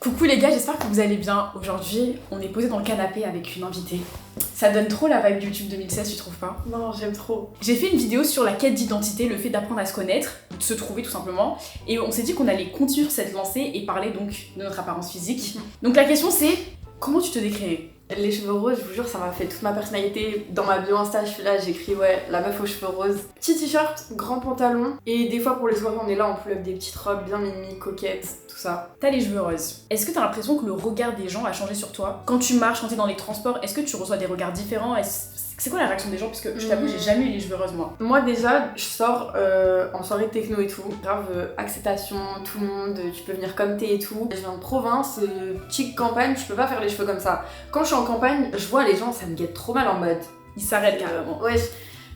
Coucou les gars, j'espère que vous allez bien. Aujourd'hui, on est posé dans le canapé avec une invitée. Ça donne trop la vibe YouTube 2016, tu trouves pas? Non, j'aime trop. J'ai fait une vidéo sur la quête d'identité, le fait d'apprendre à se connaître, de se trouver tout simplement. Et on s'est dit qu'on allait continuer cette lancée et parler donc de notre apparence physique. Donc la question c'est, comment tu te décrirais? Les cheveux roses, je vous jure, ça m'a fait toute ma personnalité. Dans ma bio Insta, je suis là, j'écris ouais, la meuf aux cheveux roses. Petit t-shirt, grand pantalon. Et des fois pour les soirées, on est là, on peut des petites robes bien mimi, coquettes, tout ça. T'as les cheveux roses. Est-ce que t'as l'impression que le regard des gens a changé sur toi? Quand tu marches, quand t'es dans les transports, est-ce que tu reçois des regards différents? C'est quoi la réaction des gens? Parce que je t'avoue, j'ai jamais eu les cheveux roses moi. Moi déjà, je sors en soirée techno et tout. Grave acceptation, tout le monde, tu peux venir comme t'es et tout. Je viens de province, petite campagne, je peux pas faire les cheveux comme ça. Quand je suis en campagne, je vois les gens, ça me guette trop mal en mode. Ils s'arrêtent carrément. Ouais,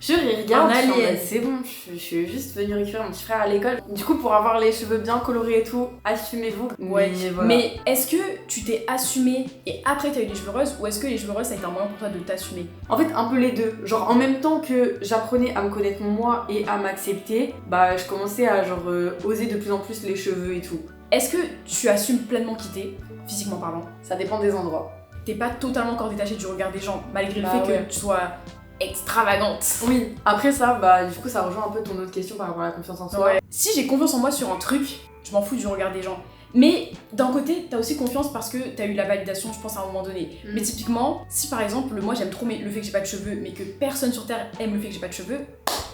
je regarde, Un alien. c'est bon, je suis juste venue récupérer mon petit frère à l'école. Du coup, pour avoir les cheveux bien colorés et tout, assumez-vous. Ouais, voilà. mais est-ce que tu t'es assumée et après t'as eu les cheveux roses, ou est-ce que les cheveux roses ça a été un moyen pour toi de t'assumer? En fait, un peu les deux. Genre, en même temps que j'apprenais à me connaître moi et à m'accepter, bah, je commençais à genre oser de plus en plus les cheveux et tout. Est-ce que tu assumes pleinement qui t'es, physiquement parlant? Ça dépend des endroits. T'es pas totalement encore détachée du regard des gens, malgré le Bah fait ouais. que tu sois extravagante. Oui. Après ça, bah, du coup, ça rejoint un peu ton autre question par rapport à la confiance en soi. Ouais. Si j'ai confiance en moi sur un truc, je m'en fous du regard des gens. Mais d'un côté, t'as aussi confiance parce que t'as eu la validation, je pense, à un moment donné. Mais typiquement, si par exemple, moi j'aime trop le fait que j'ai pas de cheveux, mais que personne sur Terre aime le fait que j'ai pas de cheveux,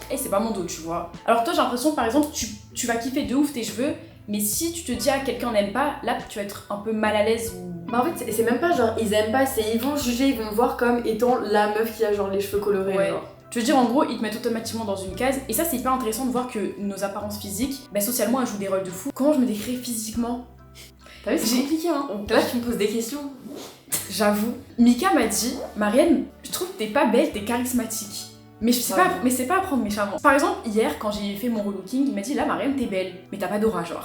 et c'est pas mon dos, tu vois. Alors toi, j'ai l'impression, par exemple, tu vas kiffer de ouf tes cheveux, mais si tu te dis à quelqu'un n'aime pas, là tu vas être un peu mal à l'aise ou... Bah, en fait, c'est même pas genre ils aiment pas, c'est ils vont juger, ils vont me voir comme étant la meuf qui a genre les cheveux colorés. Ouais. Genre. Je veux dire, en gros, ils te mettent automatiquement dans une case, et ça c'est hyper intéressant de voir que nos apparences physiques, bah, socialement, elles jouent des rôles de fou. Comment je me décris physiquement? T'as vu, c'est compliqué hein. Là, tu me poses des questions. J'avoue. Mika m'a dit, Marianne, je trouve que t'es pas belle, t'es charismatique. Mais je sais Ouais. pas, mais c'est pas à prendre méchamment. Par exemple, hier, quand j'ai fait mon relooking, il m'a dit, là, Marianne, t'es belle, mais t'as pas d'aura, genre.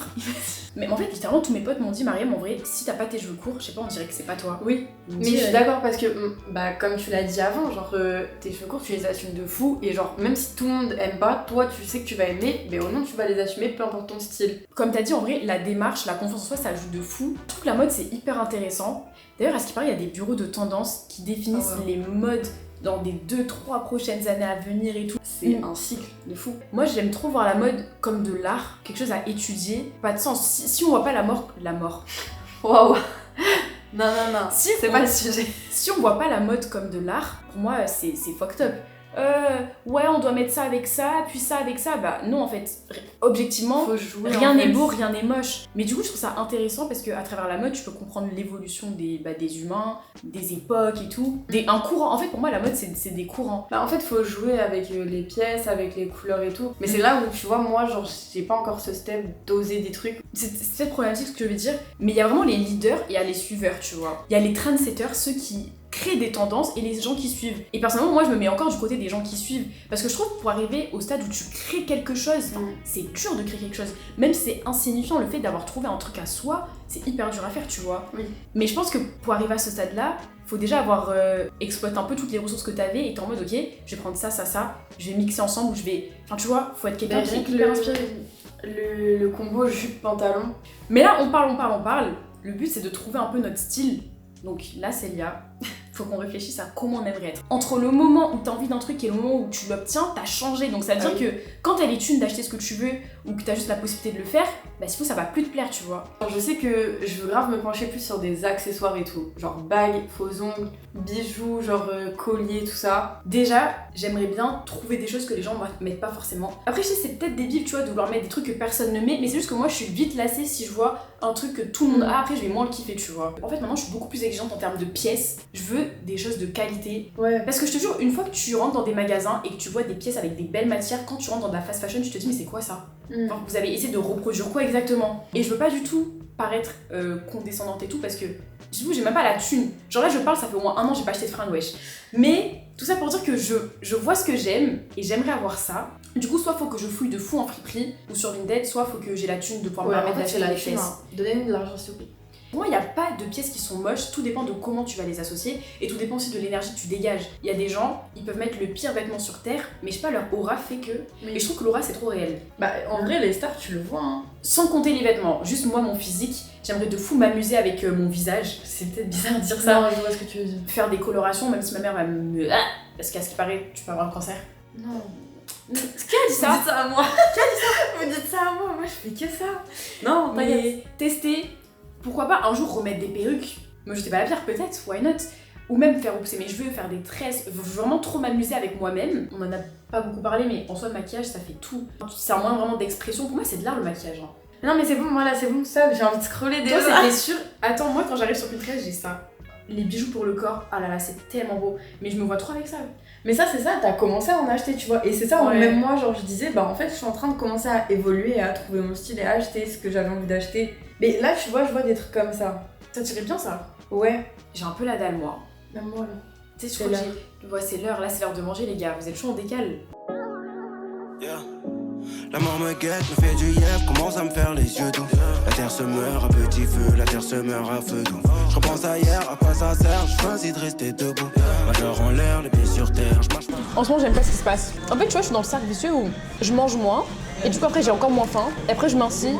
Mais en fait, littéralement, tous mes potes m'ont dit, Marianne, en vrai, si t'as pas tes cheveux courts, je sais pas, on dirait que c'est pas toi. Oui, Il me mais dit, je suis d'accord parce que, bah, comme tu l'as dit avant, genre tes cheveux courts, tu les assumes de fou et genre, même si tout le monde aime pas, toi tu sais que tu vas aimer, mais au moins tu vas les assumer, peu importe ton style. Comme t'as dit, en vrai, la démarche, la confiance en soi, ça joue de fou. Je trouve que la mode, c'est hyper intéressant. D'ailleurs, à ce qui paraît, il y a des bureaux de tendance qui définissent les modes dans des 2-3 prochaines années à venir et tout. C'est un cycle de fou. Moi, j'aime trop voir la mode comme de l'art, quelque chose à étudier. Pas de sens. Si on voit pas la mort... Waouh. Non, Si c'est on- pas le sujet. Si on voit pas la mode comme de l'art, pour moi, c'est fucked up. Ouais, on doit mettre ça avec ça, puis ça avec ça. Bah non, en fait, objectivement, Faut jouer. rien en n'est fait. beau, rien n'est moche. Mais du coup, je trouve ça intéressant parce qu'à travers la mode, tu peux comprendre l'évolution des humains, des époques et tout. Un courant. En fait, pour moi, la mode, c'est des courants. Bah, en fait, faut jouer avec les pièces, avec les couleurs et tout. Mais c'est là où tu vois, moi, genre, j'ai pas encore ce step d'oser des trucs. C'est peut-être problématique ce que je veux dire, mais il y a vraiment les leaders et il y a les suiveurs, tu vois. Il y a les trendsetters, ceux qui créent des tendances et les gens qui suivent. Et personnellement, moi, je me mets encore du côté des gens qui suivent. Parce que je trouve que pour arriver au stade où tu crées quelque chose, c'est dur de créer quelque chose. Même si c'est insignifiant, le fait d'avoir trouvé un truc à soi, c'est hyper dur à faire, tu vois. Oui. Mais je pense que pour arriver à ce stade-là, faut déjà avoir exploité un peu toutes les ressources que t'avais et t'es en mode, ok, je vais prendre ça, je vais mixer ensemble ou je vais... Enfin, tu vois, faut être quelqu'un qui est hyper inspiré. Le combo jupe-pantalon. Mais là, on parle. Le but, c'est de trouver un peu notre style. Donc là, Célia, faut qu'on réfléchisse à comment on aimerait être. Entre le moment où t'as envie d'un truc et le moment où tu l'obtiens, t'as changé. Donc ça veut dire que quand t'as les thunes d'acheter ce que tu veux ou que t'as juste la possibilité de le faire, bah s'il faut, ça va plus te plaire, tu vois. Alors, je sais que je veux grave me pencher plus sur des accessoires et tout. Genre bagues, faux ongles, bijoux, genre collier, tout ça. Déjà, j'aimerais bien trouver des choses que les gens mettent pas forcément. Après, je sais, c'est peut-être débile, tu vois, de vouloir mettre des trucs que personne ne met, mais c'est juste que moi, je suis vite lassée si je vois un truc que tout le monde a. Après, je vais moins le kiffer, tu vois. En fait, maintenant, je suis beaucoup plus exigeante en termes de pièces. Je veux des choses de qualité. Ouais. Parce que je te jure, une fois que tu rentres dans des magasins et que tu vois des pièces avec des belles matières, quand tu rentres dans de la fast fashion, tu te dis, mais c'est quoi ça? Enfin, vous avez essayé de reproduire quoi exactement? Et je veux pas du tout paraître condescendante et tout parce que du coup j'ai même pas la thune. Genre là je parle, ça fait au moins 1 an j'ai pas acheté de fringues, wesh. Mais tout ça pour dire que je vois ce que j'aime et j'aimerais avoir ça. Du coup soit faut que je fouille de fou en friperie ou sur Vinted, soit faut que j'ai la thune de pouvoir me permettre d'acheter la des thune, pièces. hein. Donnez-nous de l'argent s'il vous plaît. Pour moi, il n'y a pas de pièces qui sont moches, tout dépend de comment tu vas les associer et tout dépend aussi de l'énergie que tu dégages. Il y a des gens, ils peuvent mettre le pire vêtement sur terre, mais je sais pas, leur aura fait que. Et je trouve que l'aura c'est trop réel. Bah en vrai, les stars, tu le vois, hein. Sans compter les vêtements, juste moi, mon physique, j'aimerais de fou m'amuser avec mon visage. C'est peut-être bizarre de dire ça. Non, je vois ce que tu veux dire. Faire des colorations, même si ma mère va me. Ah, parce qu'à ce qui paraît, tu peux avoir le cancer. Non. Qui a dit ça? Vous dites ça à moi. Qui a dit ça? Vous dites ça à moi, moi je fais que ça. Non, t'inquiète. Mais tester, pourquoi pas un jour remettre des perruques, me jeter pas la pierre peut-être, why not? Ou même faire repousser mes cheveux, faire des tresses, vraiment trop m'amuser avec moi-même. On en a pas beaucoup parlé, mais en soi le maquillage ça fait tout. C'est un moyen vraiment d'expression, pour moi c'est de l'art le maquillage. Hein. Non mais c'est bon, moi là c'est bon, ça, j'ai envie de scroller des Toi c'était sûr. Attends, moi quand j'arrive sur Pinterest j'ai ça. Les bijoux pour le corps, ah là là c'est tellement beau, mais je me vois trop avec ça. Mais ça c'est ça, t'as commencé à en acheter, tu vois. Et c'est ça, Ouais. même moi, genre je disais, bah en fait je suis en train de commencer à évoluer et à trouver mon style et à acheter ce que j'avais envie d'acheter. Mais là tu vois, je vois des trucs comme ça. Ça tirait bien ça. Ouais. J'ai un peu la dalle moi. Même moi là. Tu sais, je C'est crois que j'ai. Ouais, c'est l'heure, là c'est l'heure de manger les gars, vous êtes chaud, on décale. Yeah. La mort me guette, me fait du yep, commence à me faire les yeux doux. La terre se meurt à petit feu, la terre se meurt à feu doux. Je repense à hier, à quoi ça sert, je choisis de rester debout. Majeur en l'air, les pieds sur terre, je marche pas. En ce moment, j'aime pas ce qui se passe. En fait, tu vois, je suis dans le cercle vicieux où je mange moins, et du coup, après, j'ai encore moins faim. Et après, je m'insis,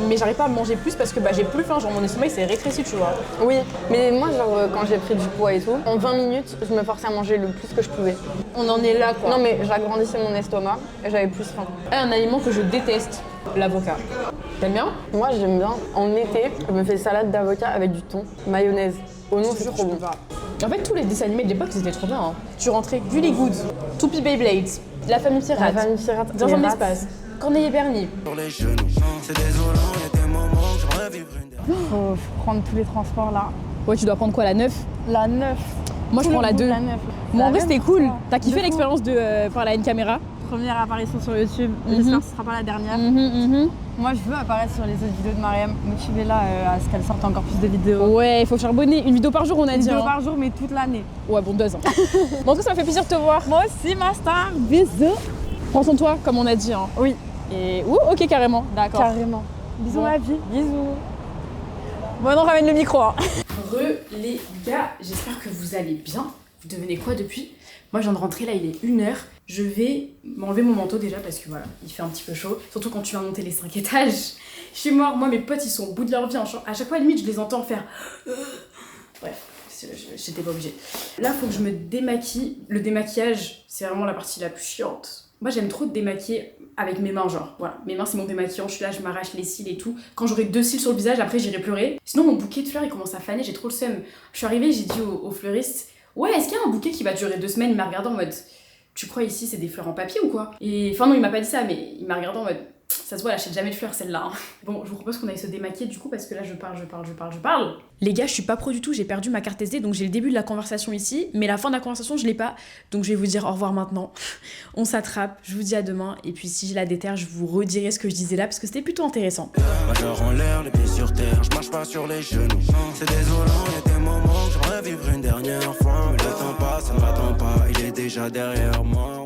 mais j'arrive pas à manger plus parce que bah, j'ai plus faim. Genre, mon estomac, il s'est rétréci, tu vois. Oui, mais moi, genre, quand j'ai pris du poids et tout, en 20 minutes, je me forçais à manger le plus que je pouvais. On en est là, quoi. Non, mais j'agrandissais mon estomac et j'avais plus faim. Un aliment que je déteste, l'avocat. T'aimes bien? Moi, j'aime bien, en été, je me fais salade d'avocat avec du thon, mayonnaise. Oh non, c'est trop bon. En fait, tous les dessins animés de l'époque, ils étaient trop bien. Hein. Tu rentrais Gully Good, Toupie Beyblade, La Famille Pirate, La Famille Pirate, Dans les un rats. espace, Corneille et Bernie. Sur les genoux, c'est désolant, y'a des moments où j'aimerais vivre une dernière. Faut prendre tous les transports là. Ouais, tu dois prendre quoi, la 9? La 9. Moi, je prends la 2. La 9. Moi, en vrai, c'était cool. T'as kiffé De fou. l'expérience de parler à une caméra? Première apparition sur YouTube, j'espère que ce sera pas la dernière. Moi, je veux apparaître sur les autres vidéos de Mariam. Motivez-la à ce qu'elle sorte encore plus de vidéos. Ouais, il faut charbonner. Une vidéo par jour, on a Une dit. vidéo Hein. par jour, mais toute l'année. Ouais, bon, 2 ans. Bon, en tout cas, ça m'a fait plaisir de te voir. Moi aussi, ma star. Bisous. Prends soin de toi, comme on a dit. Hein. Oui. Et. Ouh, ok, carrément. D'accord. Carrément. Bisous, Bon. ma vie. Bisous. Bon, on ramène le micro. Hein. Les gars, j'espère que vous allez bien. Vous devenez quoi depuis? Moi, je viens de rentrer là, il est 1h. Je vais m'enlever mon manteau déjà parce que voilà, il fait un petit peu chaud. Surtout quand tu viens monter les 5 étages. Chez moi, mes potes, ils sont au bout de leur vie. À chaque fois, limite, je les entends faire. Bref, j'étais pas obligée. Là, faut que je me démaquille. Le démaquillage, c'est vraiment la partie la plus chiante. Moi, j'aime trop démaquiller avec mes mains, genre. Voilà, mes mains, c'est mon démaquillant. Je suis là, je m'arrache les cils et tout. Quand j'aurai 2 cils sur le visage, après, j'irai pleurer. Sinon, mon bouquet de fleurs, il commence à faner. J'ai trop le seum. Je suis arrivée, j'ai dit au fleuriste, ouais, est-ce qu'il y a un bouquet qui va durer 2 semaines? Il m'a regardé en mode, tu crois ici c'est des fleurs en papier ou quoi? Et enfin non, il m'a pas dit ça, mais il m'a regardé en mode, ça se voit, elle achète jamais de fleurs celle-là. Hein. Bon, je vous propose qu'on aille se démaquiller du coup parce que là je parle. Les gars, je suis pas pro du tout, j'ai perdu ma carte SD, donc j'ai le début de la conversation ici, mais la fin de la conversation je l'ai pas, donc je vais vous dire au revoir maintenant. On s'attrape, je vous dis à demain, et puis si j'ai la déterre, je vous redirai ce que je disais là parce que c'était plutôt intéressant. Majeur en l'air, les pieds sur terre, je marche pas sur les genoux. C'est désolant, y'a des moments où j'aimerais vivre une dernière fois. Mais le temps passe, ça ne m'attend pas, il est déjà derrière moi.